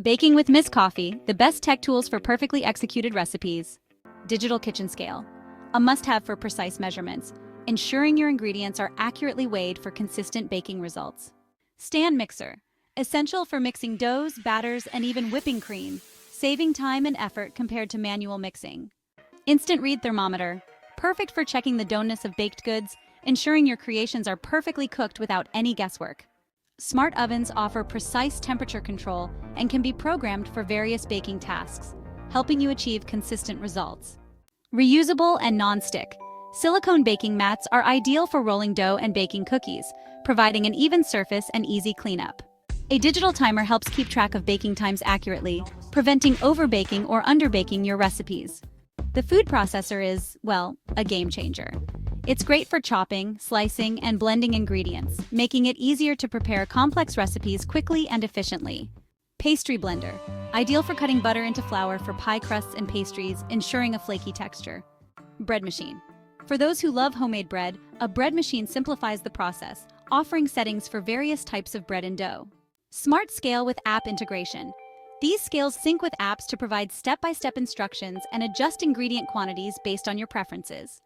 Baking with Ms.Coffee, the best tech tools for perfectly executed recipes. Digital kitchen scale, a must-have for precise measurements, ensuring your ingredients are accurately weighed for consistent baking results. Stand mixer, essential for mixing doughs, batters, and even whipping cream, saving time and effort compared to manual mixing. Instant read thermometer, perfect for checking the doughness of baked goods, ensuring your creations are perfectly cooked without any guesswork. Smart ovens offer precise temperature control and can be programmed for various baking tasks, helping you achieve consistent results. Reusable and non-stick. Silicone baking mats are ideal for rolling dough and baking cookies, providing an even surface and easy cleanup. A digital timer helps keep track of baking times accurately, preventing overbaking or underbaking your recipes. The food processor is, well, a game changer. It's great for chopping, slicing, and blending ingredients, making it easier to prepare complex recipes quickly and efficiently. Pastry blender, ideal for cutting butter into flour for pie crusts and pastries, ensuring a flaky texture. Bread machine. For those who love homemade bread, a bread machine simplifies the process, offering settings for various types of bread and dough. Smart scale with app integration. These scales sync with apps to provide step-by-step instructions and adjust ingredient quantities based on your preferences.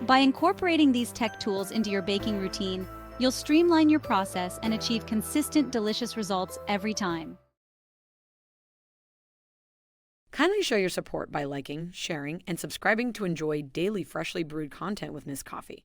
By incorporating these tech tools into your baking routine, you'll streamline your process and achieve consistent, delicious results every time. Kindly show your support by liking, sharing, and subscribing to enjoy daily freshly brewed content with Ms. Coffee.